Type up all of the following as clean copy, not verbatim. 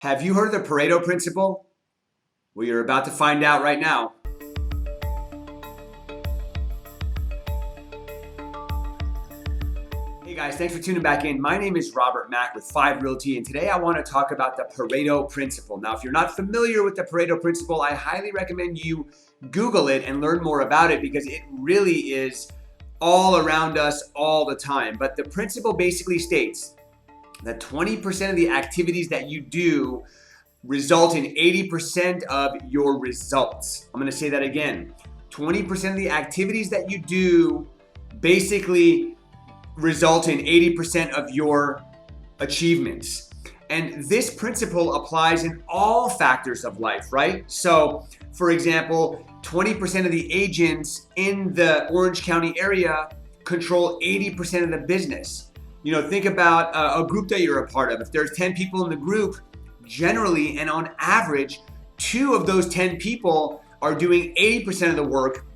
Have you heard of the Pareto Principle? Well, you're about to find out right now. Hey guys, thanks for tuning back in. My name is Robert Mack with 5 Realty, and today I want to talk about the Pareto Principle. Now, if you're not familiar with the Pareto Principle, I highly recommend you Google it and learn more about it because it really is all around us all the time. But the principle basically states that 20% of the activities that you do result in 80% of your results. I'm going to say that again. 20% of the activities that you do basically result in 80% of your achievements. And this principle applies in all factors of life, right? So, for example, 20% of the agents in the Orange County area control 80% of the business. You know, think about a group that you're a part of. If there's 10 people in the group, generally and on average, 2 of those 10 people are doing 80% of the work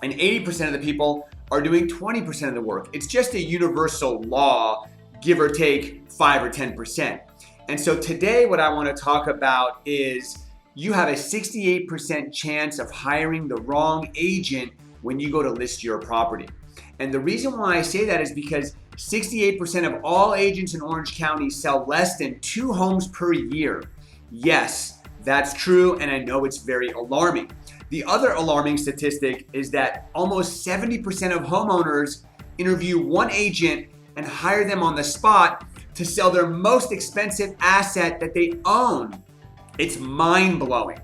and 80% of the people are doing 20% of the work. It's just a universal law, give or take 5 or 10%. And so today what I want to talk about is you have a 68% chance of hiring the wrong agent when you go to list your property. And the reason why I say that is because 68% of all agents in Orange County sell less than 2 homes per year. Yes, that's true, and I know it's very alarming. The other alarming statistic is that almost 70% of homeowners interview one agent and hire them on the spot to sell their most expensive asset that they own. It's mind-blowing.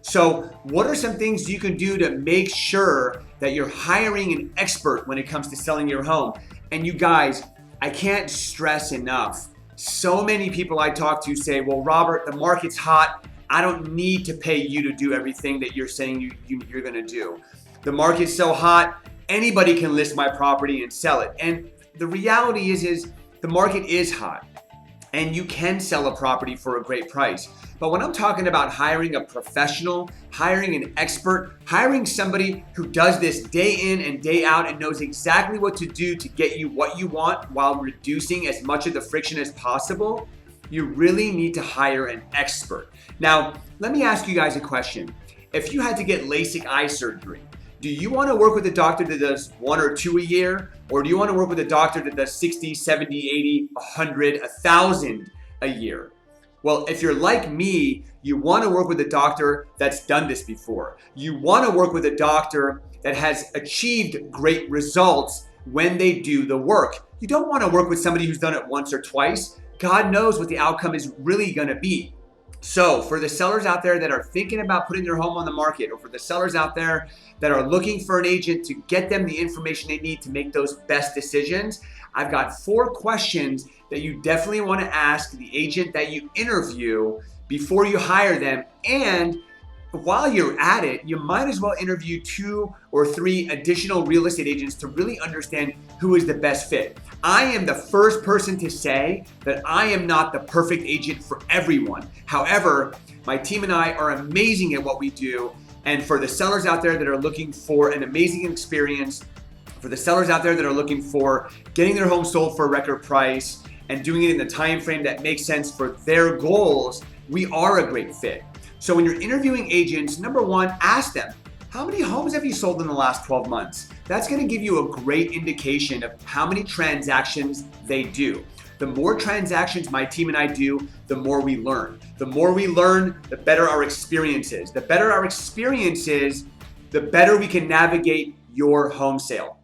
So what are some things you can do to make sure that you're hiring an expert when it comes to selling your home? And you guys, I can't stress enough. So many people I talk to say, well, Robert, the market's hot. I don't need to pay you to do everything that you're saying you're gonna do. The market's so hot, anybody can list my property and sell it. And the reality is the market is hot and you can sell a property for a great price. But when I'm talking about hiring a professional, hiring an expert, hiring somebody who does this day in and day out and knows exactly what to do to get you what you want while reducing as much of the friction as possible, you really need to hire an expert. Now, let me ask you guys a question. If you had to get LASIK eye surgery, do you want to work with a doctor that does 1 or 2 a year? Or do you want to work with a doctor that does 60, 70, 80, 100, 1,000 a year? Well, if you're like me, you want to work with a doctor that's done this before. You want to work with a doctor that has achieved great results when they do the work. You don't want to work with somebody who's done it once or twice. God knows what the outcome is really going to be. So for the sellers out there that are thinking about putting their home on the market, or for the sellers out there that are looking for an agent to get them the information they need to make those best decisions, I've got 4 questions that you definitely want to ask the agent that you interview before you hire them. And while you're at it, you might as well interview 2 or 3 additional real estate agents to really understand who is the best fit. I am the first person to say that I am not the perfect agent for everyone. However, my team and I are amazing at what we do. And for the sellers out there that are looking for an amazing experience, for the sellers out there that are looking for getting their home sold for a record price and doing it in the time frame that makes sense for their goals, we are a great fit. So when you're interviewing agents, number 1, ask them, how many homes have you sold in the last 12 months? That's going to give you a great indication of how many transactions they do. The more transactions my team and I do, the more we learn. The more we learn, the better our experience is. The better our experience is, the better we can navigate your home sale.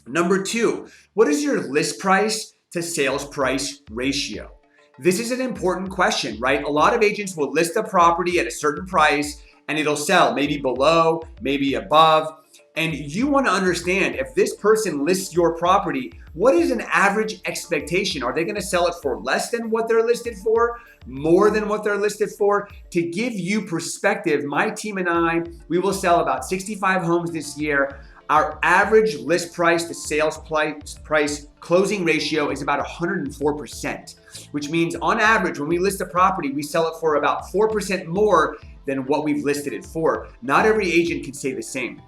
Number 2, what is your list price to sales price ratio? This is an important question, right? A lot of agents will list a property at a certain price and it'll sell maybe below, maybe above. And you want to understand, if this person lists your property, what is an average expectation? Are they going to sell it for less than what they're listed for? More than what they're listed for? To give you perspective, my team and I, we will sell about 65 homes this year. Our average list price to sales price closing ratio is about 104%, which means on average, when we list a property, we sell it for about 4% more than what we've listed it for. Not every agent can say the same.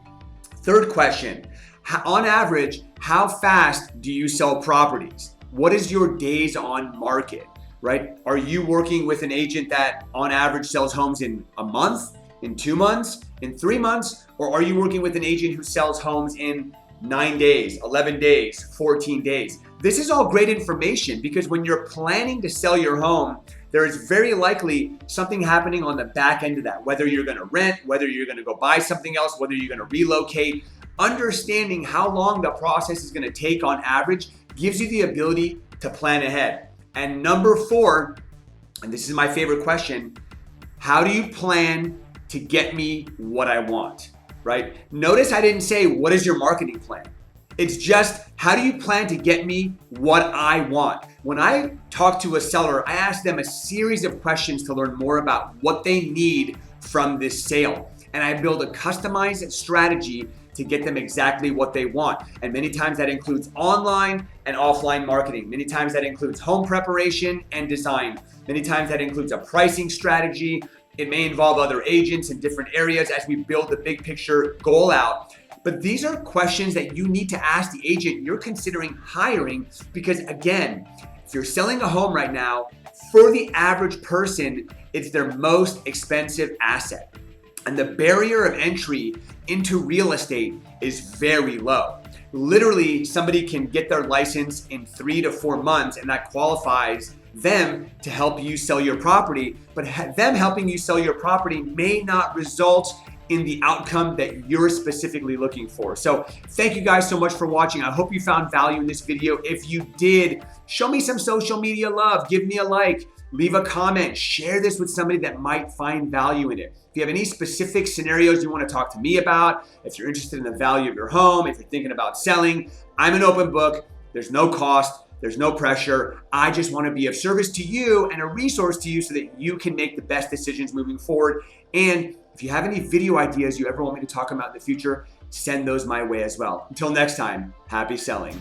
Third question, on average, how fast do you sell properties? What is your days on market? right? Are you working with an agent that on average sells homes in a month, in 2 months, in 3 months? Or are you working with an agent who sells homes in 9 days, 11 days, 14 days? This is all great information because when you're planning to sell your home, there is very likely something happening on the back end of that, whether you're gonna rent, whether you're gonna go buy something else, whether you're gonna relocate. Understanding how long the process is gonna take on average gives you the ability to plan ahead. And number 4, and this is my favorite question, how do you plan to get me what I want, right? Notice I didn't say, what is your marketing plan? It's just, how do you plan to get me what I want? When I talk to a seller, I ask them a series of questions to learn more about what they need from this sale. And I build a customized strategy to get them exactly what they want. And many times that includes online and offline marketing. Many times that includes home preparation and design. Many times that includes a pricing strategy. It may involve other agents in different areas as we build the big picture goal out. But these are questions that you need to ask the agent you're considering hiring because, again, if you're selling a home right now, for the average person, it's their most expensive asset. And the barrier of entry into real estate is very low. Literally, somebody can get their license in 3 to 4 months, and that qualifies them to help you sell your property. But them helping you sell your property may not result in the outcome that you're specifically looking for. So thank you guys so much for watching. I hope you found value in this video. If you did, show me some social media love. Give me a like, leave a comment, share this with somebody that might find value in it. If you have any specific scenarios you want to talk to me about, if you're interested in the value of your home, if you're thinking about selling, I'm an open book. There's no cost. There's no pressure. I just want to be of service to you and a resource to you so that you can make the best decisions moving forward. And if you have any video ideas you ever want me to talk about in the future, send those my way as well. Until next time, happy selling.